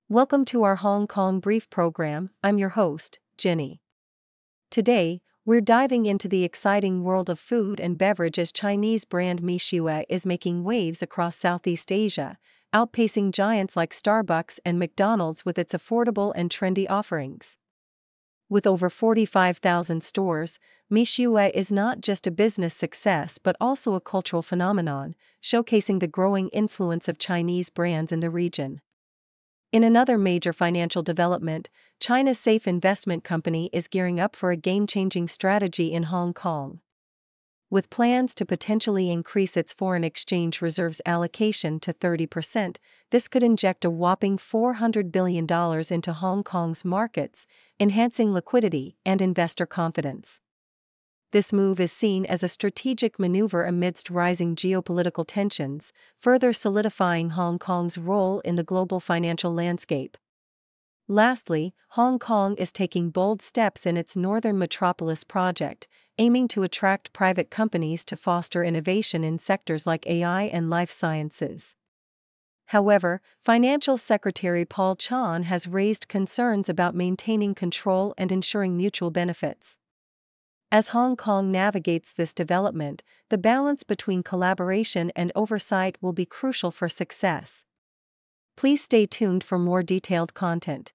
Welcome to our Hong Kong Brief program. I'm your host, Jenny. Today, we're diving into the exciting world of food and beverage as Chinese brand Mixue is making waves across Southeast Asia, outpacing giants like Starbucks and McDonald's with its affordable and trendy offerings. With over 45,000 stores, Mixue is not just a business success but also a cultural phenomenon, showcasing the growing influence of Chinese brands in the region. In another major financial development, China's safe investment company is gearing up for a game-changing strategy in Hong Kong. With plans to potentially increase its foreign exchange reserves allocation to 30%, this could inject a whopping $400 billion into Hong Kong's markets, enhancing liquidity and investor confidence. This move is seen as a strategic maneuver amidst rising geopolitical tensions, further solidifying Hong Kong's role in the global financial landscape. Lastly, Hong Kong is taking bold steps in its Northern Metropolis project, aiming to attract private companies to foster innovation in sectors like AI and life sciences. However, Financial Secretary Paul Chan has raised concerns about maintaining control and ensuring mutual benefits. As Hong Kong navigates this development, the balance between collaboration and oversight will be crucial for success. Please stay tuned for more detailed content.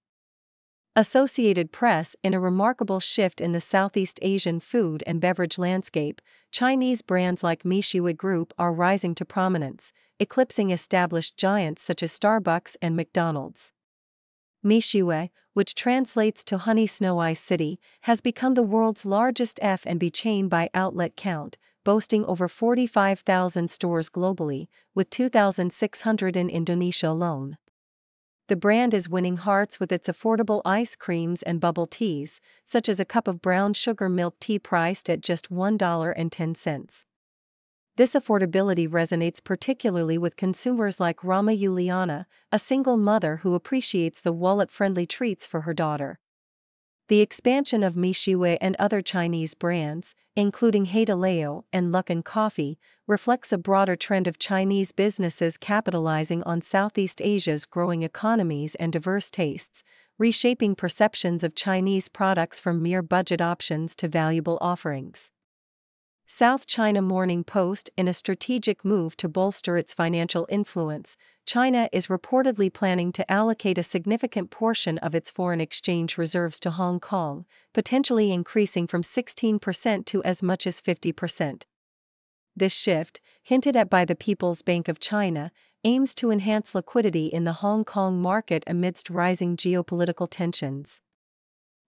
Associated Press. In a remarkable shift in the Southeast Asian food and beverage landscape, Chinese brands like Mixue Group are rising to prominence, eclipsing established giants such as Starbucks and McDonald's. Mixue, which translates to Honey Snow Ice City, has become the world's largest F&B chain by outlet count, boasting over 45,000 stores globally, with 2,600 in Indonesia alone. The brand is winning hearts with its affordable ice creams and bubble teas, such as a cup of brown sugar milk tea priced at just $1.10. This affordability resonates particularly with consumers like Rama Juliana, a single mother who appreciates the wallet-friendly treats for her daughter. The expansion of Mixue and other Chinese brands, including Haidilao and Luckin Coffee, reflects a broader trend of Chinese businesses capitalizing on Southeast Asia's growing economies and diverse tastes, reshaping perceptions of Chinese products from mere budget options to valuable offerings. South China Morning Post. In a strategic move to bolster its financial influence, China is reportedly planning to allocate a significant portion of its foreign exchange reserves to Hong Kong, potentially increasing from 16% to as much as 50%. This shift, hinted at by the People's Bank of China, aims to enhance liquidity in the Hong Kong market amidst rising geopolitical tensions.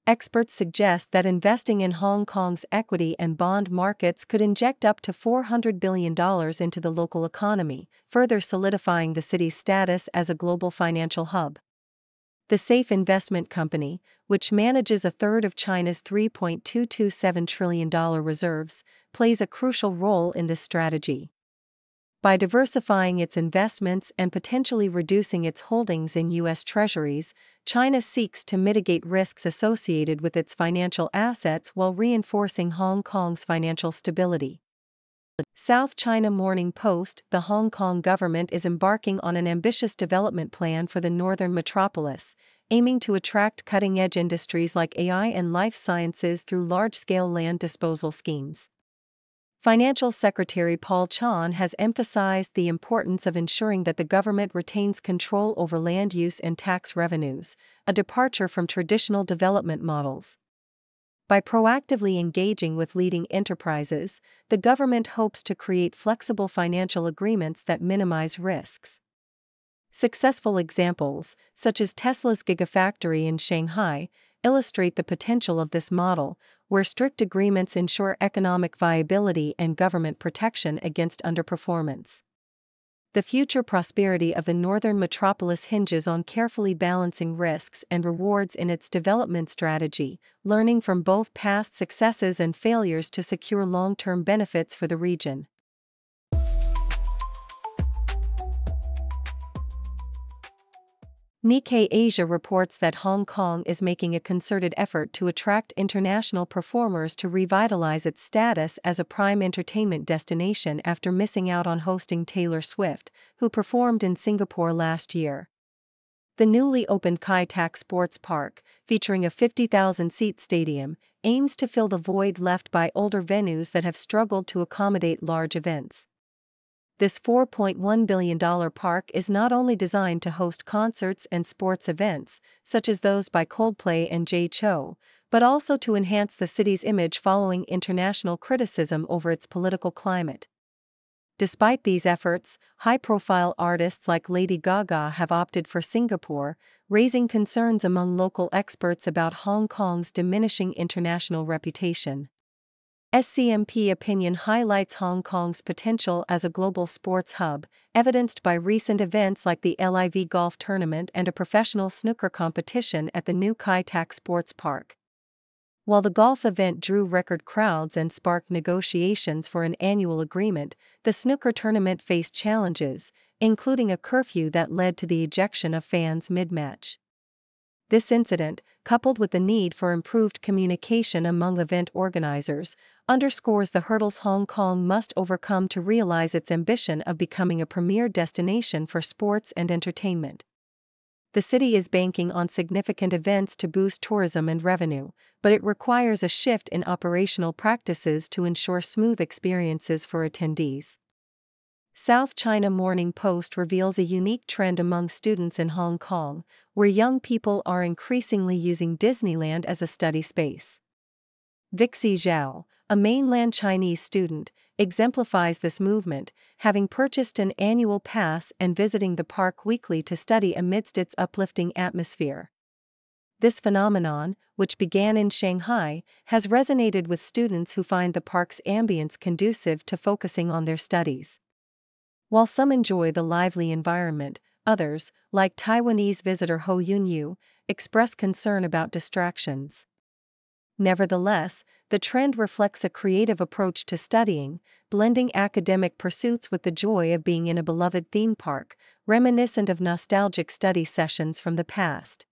Experts suggest that investing in Hong Kong's equity and bond markets could inject up to $400 billion into the local economy, further solidifying the city's status as a global financial hub. The Safe Investment Company, which manages a third of China's $3.227 trillion reserves, plays a crucial role in this strategy. By diversifying its investments and potentially reducing its holdings in U.S. Treasuries, China seeks to mitigate risks associated with its financial assets while reinforcing Hong Kong's financial stability. South China Morning Post. The Hong Kong government is embarking on an ambitious development plan for the northern metropolis, aiming to attract cutting-edge industries like AI and life sciences through large-scale land disposal schemes. Financial Secretary Paul Chan has emphasized the importance of ensuring that the government retains control over land use and tax revenues, a departure from traditional development models. By proactively engaging with leading enterprises, the government hopes to create flexible financial agreements that minimize risks. Successful examples, such as Tesla's Gigafactory in Shanghai, illustrate the potential of this model, where strict agreements ensure economic viability and government protection against underperformance. The future prosperity of the northern metropolis hinges on carefully balancing risks and rewards in its development strategy, learning from both past successes and failures to secure long-term benefits for the region. Nikkei Asia reports that Hong Kong is making a concerted effort to attract international performers to revitalize its status as a prime entertainment destination after missing out on hosting Taylor Swift, who performed in Singapore last year. The newly opened Kai Tak Sports Park, featuring a 50,000-seat stadium, aims to fill the void left by older venues that have struggled to accommodate large events. This $4.1 billion park is not only designed to host concerts and sports events, such as those by Coldplay and Jay Chou, but also to enhance the city's image following international criticism over its political climate. Despite these efforts, high-profile artists like Lady Gaga have opted for Singapore, raising concerns among local experts about Hong Kong's diminishing international reputation. SCMP opinion highlights Hong Kong's potential as a global sports hub, evidenced by recent events like the LIV golf tournament and a professional snooker competition at the new Kai Tak Sports Park. While the golf event drew record crowds and sparked negotiations for an annual agreement, the snooker tournament faced challenges, including a curfew that led to the ejection of fans mid-match. This incident, coupled with the need for improved communication among event organizers, underscores the hurdles Hong Kong must overcome to realize its ambition of becoming a premier destination for sports and entertainment. The city is banking on significant events to boost tourism and revenue, but it requires a shift in operational practices to ensure smooth experiences for attendees. South China Morning Post reveals a unique trend among students in Hong Kong, where young people are increasingly using Disneyland as a study space. Vixie Zhao, a mainland Chinese student, exemplifies this movement, having purchased an annual pass and visiting the park weekly to study amidst its uplifting atmosphere. This phenomenon, which began in Shanghai, has resonated with students who find the park's ambience conducive to focusing on their studies. While some enjoy the lively environment, others, like Taiwanese visitor Ho Yunyu, express concern about distractions. Nevertheless, the trend reflects a creative approach to studying, blending academic pursuits with the joy of being in a beloved theme park, reminiscent of nostalgic study sessions from the past.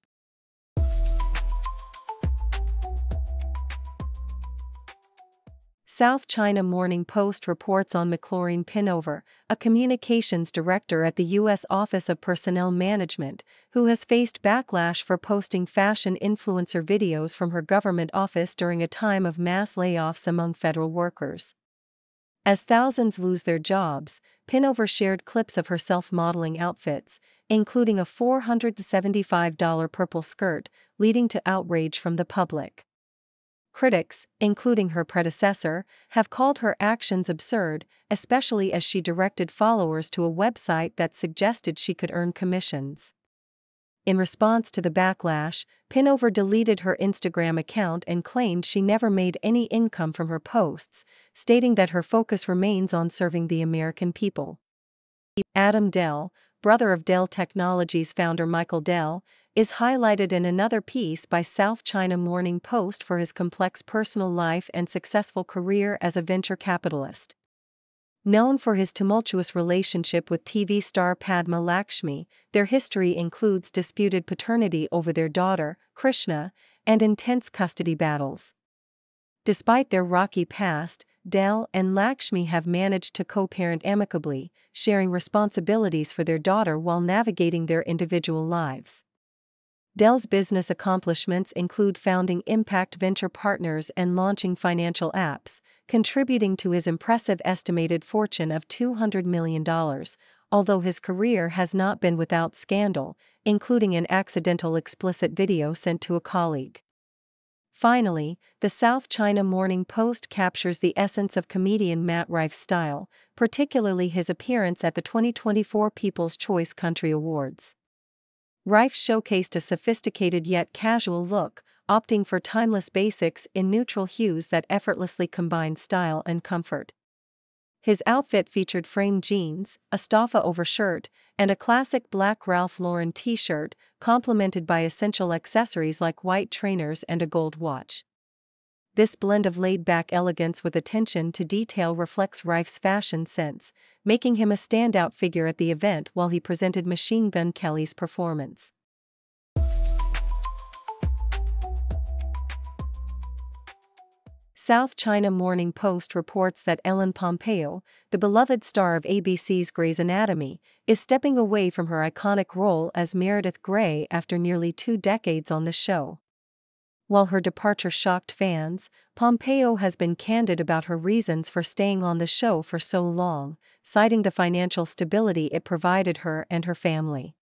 South China Morning Post reports on Maureen Pinover, a communications director at the U.S. Office of Personnel Management, who has faced backlash for posting fashion influencer videos from her government office during a time of mass layoffs among federal workers. As thousands lose their jobs, Pinover shared clips of herself modeling outfits, including a $475 purple skirt, leading to outrage from the public. Critics, including her predecessor, have called her actions absurd, especially as she directed followers to a website that suggested she could earn commissions. In response to the backlash, Pinover deleted her Instagram account and claimed she never made any income from her posts, stating that her focus remains on serving the American people. Adam Dell, brother of Dell Technologies founder Michael Dell, is highlighted in another piece by South China Morning Post for his complex personal life and successful career as a venture capitalist. Known for his tumultuous relationship with TV star Padma Lakshmi, their history includes disputed paternity over their daughter, Krishna, and intense custody battles. Despite their rocky past, Dell and Lakshmi have managed to co-parent amicably, sharing responsibilities for their daughter while navigating their individual lives. Dell's business accomplishments include founding Impact Venture Partners and launching financial apps, contributing to his impressive estimated fortune of $200 million, although his career has not been without scandal, including an accidental explicit video sent to a colleague. Finally, the South China Morning Post captures the essence of comedian Matt Rife's style, particularly his appearance at the 2024 People's Choice Country Awards. Rife showcased a sophisticated yet casual look, opting for timeless basics in neutral hues that effortlessly combine style and comfort. His outfit featured framed jeans, a staffa overshirt, and a classic black Ralph Lauren t-shirt, complemented by essential accessories like white trainers and a gold watch. This blend of laid-back elegance with attention to detail reflects Rife's fashion sense, making him a standout figure at the event while he presented Machine Gun Kelly's performance. South China Morning Post reports that Ellen Pompeo, the beloved star of ABC's Grey's Anatomy, is stepping away from her iconic role as Meredith Grey after nearly 2 decades on the show. While her departure shocked fans, Pompeo has been candid about her reasons for staying on the show for so long, citing the financial stability it provided her and her family.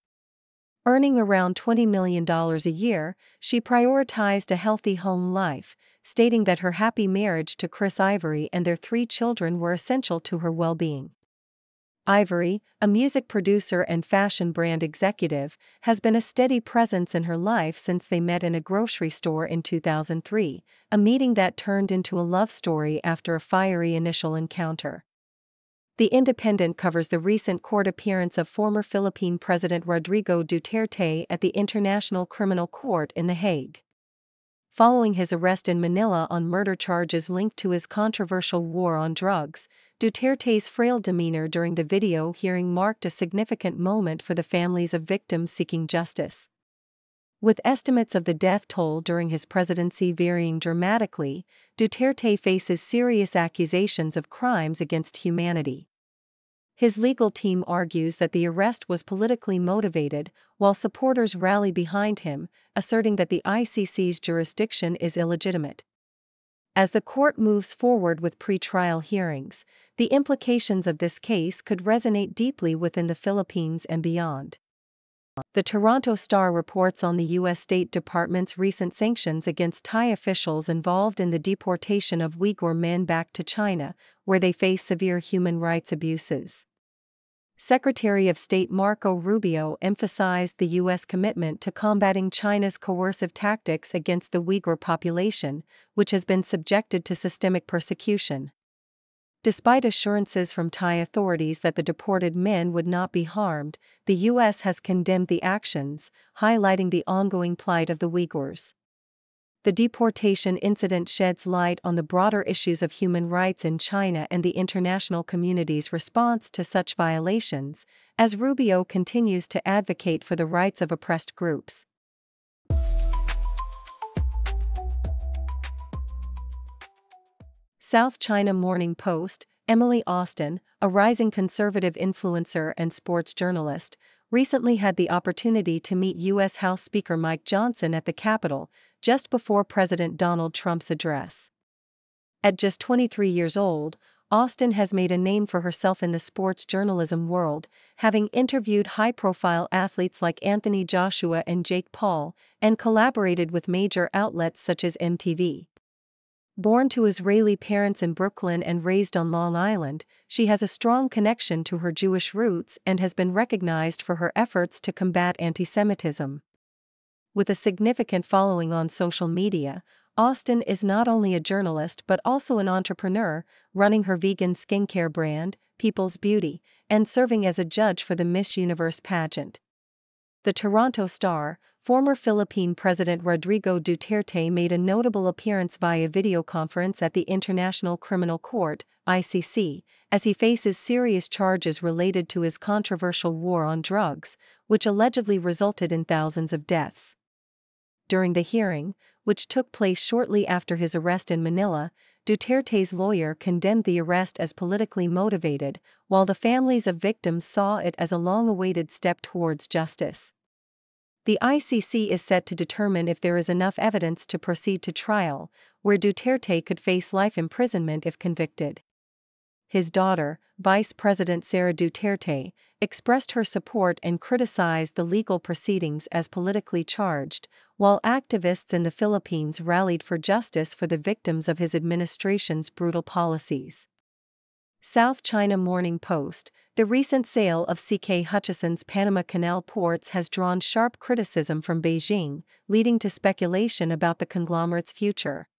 Earning around $20 million a year, she prioritized a healthy home life, stating that her happy marriage to Chris Ivory and their 3 children were essential to her well-being. Ivory, a music producer and fashion brand executive, has been a steady presence in her life since they met in a grocery store in 2003, a meeting that turned into a love story after a fiery initial encounter. The Independent covers the recent court appearance of former Philippine President Rodrigo Duterte at the International Criminal Court in The Hague. Following his arrest in Manila on murder charges linked to his controversial war on drugs, Duterte's frail demeanor during the video hearing marked a significant moment for the families of victims seeking justice. With estimates of the death toll during his presidency varying dramatically, Duterte faces serious accusations of crimes against humanity. His legal team argues that the arrest was politically motivated, while supporters rally behind him, asserting that the ICC's jurisdiction is illegitimate. As the court moves forward with pre-trial hearings, the implications of this case could resonate deeply within the Philippines and beyond. The Toronto Star reports on the U.S. State Department's recent sanctions against Thai officials involved in the deportation of Uyghur men back to China, where they face severe human rights abuses. Secretary of State Marco Rubio emphasized the U.S. commitment to combating China's coercive tactics against the Uyghur population, which has been subjected to systemic persecution. Despite assurances from Thai authorities that the deported men would not be harmed, the U.S. has condemned the actions, highlighting the ongoing plight of the Uyghurs. The deportation incident sheds light on the broader issues of human rights in China and the international community's response to such violations, as Rubio continues to advocate for the rights of oppressed groups. South China Morning Post, Emily Austin, a rising conservative influencer and sports journalist, recently had the opportunity to meet U.S. House Speaker Mike Johnson at the Capitol, just before President Donald Trump's address. At just 23 years old, Austin has made a name for herself in the sports journalism world, having interviewed high-profile athletes like Anthony Joshua and Jake Paul, and collaborated with major outlets such as MTV. Born to Israeli parents in Brooklyn and raised on Long Island, she has a strong connection to her Jewish roots and has been recognized for her efforts to combat anti-Semitism. With a significant following on social media, Austin is not only a journalist but also an entrepreneur, running her vegan skincare brand, People's Beauty, and serving as a judge for the Miss Universe pageant. The Toronto Star, former Philippine President Rodrigo Duterte made a notable appearance via video conference at the International Criminal Court, ICC, as he faces serious charges related to his controversial war on drugs, which allegedly resulted in thousands of deaths. During the hearing, which took place shortly after his arrest in Manila, Duterte's lawyer condemned the arrest as politically motivated, while the families of victims saw it as a long-awaited step towards justice. The ICC is set to determine if there is enough evidence to proceed to trial, where Duterte could face life imprisonment if convicted. His daughter, Vice President Sara Duterte, expressed her support and criticized the legal proceedings as politically charged, while activists in the Philippines rallied for justice for the victims of his administration's brutal policies. South China Morning Post, the recent sale of C.K. Hutchison's Panama Canal ports has drawn sharp criticism from Beijing, leading to speculation about the conglomerate's future.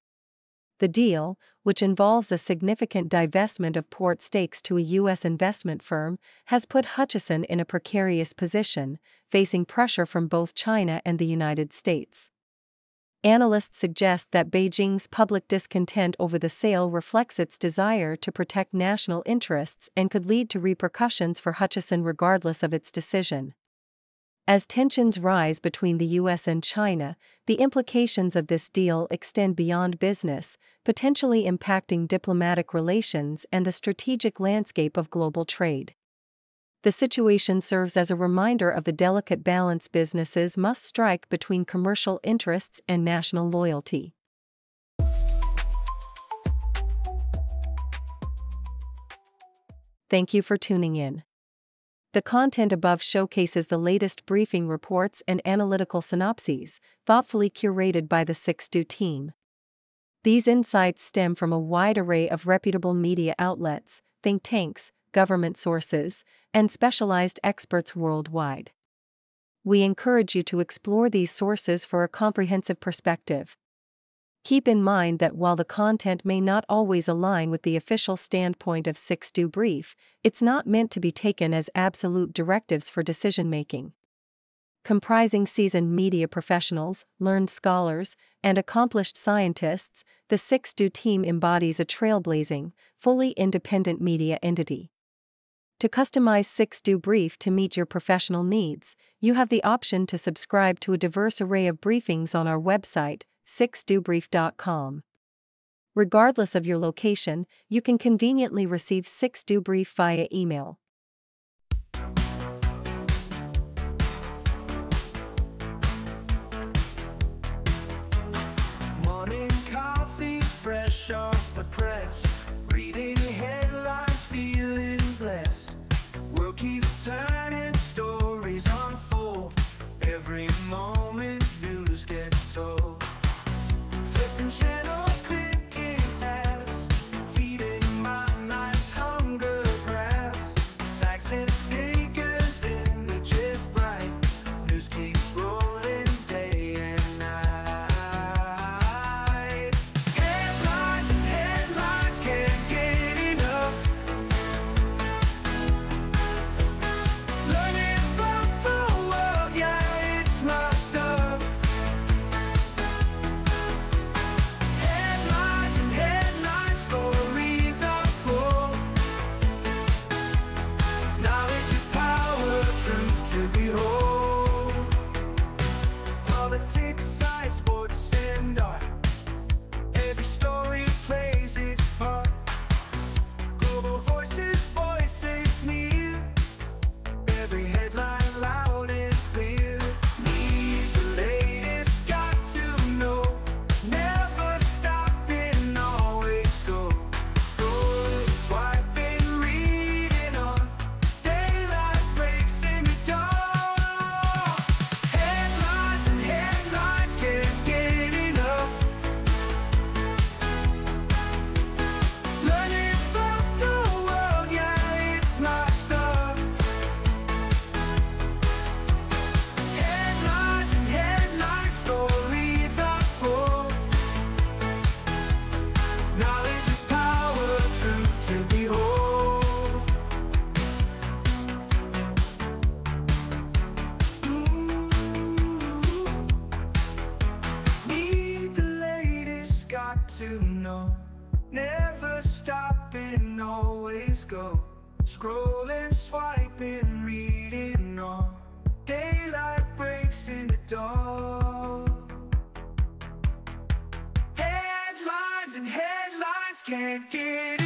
The deal, which involves a significant divestment of port stakes to a U.S. investment firm, has put Hutchison in a precarious position, facing pressure from both China and the United States. Analysts suggest that Beijing's public discontent over the sale reflects its desire to protect national interests and could lead to repercussions for Hutchison regardless of its decision. As tensions rise between the US and China, the implications of this deal extend beyond business, potentially impacting diplomatic relations and the strategic landscape of global trade. The situation serves as a reminder of the delicate balance businesses must strike between commercial interests and national loyalty. Thank you for tuning in. The content above showcases the latest briefing reports and analytical synopses, thoughtfully curated by the Mixue team. These insights stem from a wide array of reputable media outlets, think tanks, government sources, and specialized experts worldwide. We encourage you to explore these sources for a comprehensive perspective. Keep in mind that while the content may not always align with the official standpoint of Mixue Brief, it's not meant to be taken as absolute directives for decision-making. Comprising seasoned media professionals, learned scholars, and accomplished scientists, the Mixue team embodies a trailblazing, fully independent media entity. To customize Mixue Brief to meet your professional needs, you have the option to subscribe to a diverse array of briefings on our website, mixuebrief.com. Regardless of your location, you can conveniently receive Mixue Brief via email. Morning coffee, fresh off the press. Reading headlines, feeling blessed. World keeps turning, stories unfold. Every moment, news gets told. Flipping channels, clicking tabs, feeding my mind's hunger grabs. Facts and figures, images bright. News keeps rolling day and night. Headlines and headlines, can't get enough. Learning about the world, yeah, it's my stuff. Headlines and headlines, stories are full. Knowledge is power, truth to behold. Politics, science, sports, and art. Every story plays its part. Global voices, voices near. Every headline loud and clear. Need the latest, got to know. Never stopping, always go. Scrolling, swiping, reading on. Daylight breaks into dawn. Headlines and headlines, can't get enough. Learning about the world, yeah, it's my stuff. Headlines and headlines, stories are full. Knowledge is power, truth to behold. Need the latest, got to know. Never stopping, always go. Scrolling, swiping, reading on. Daylight breaks into dawn. Headlines and headlines, can't get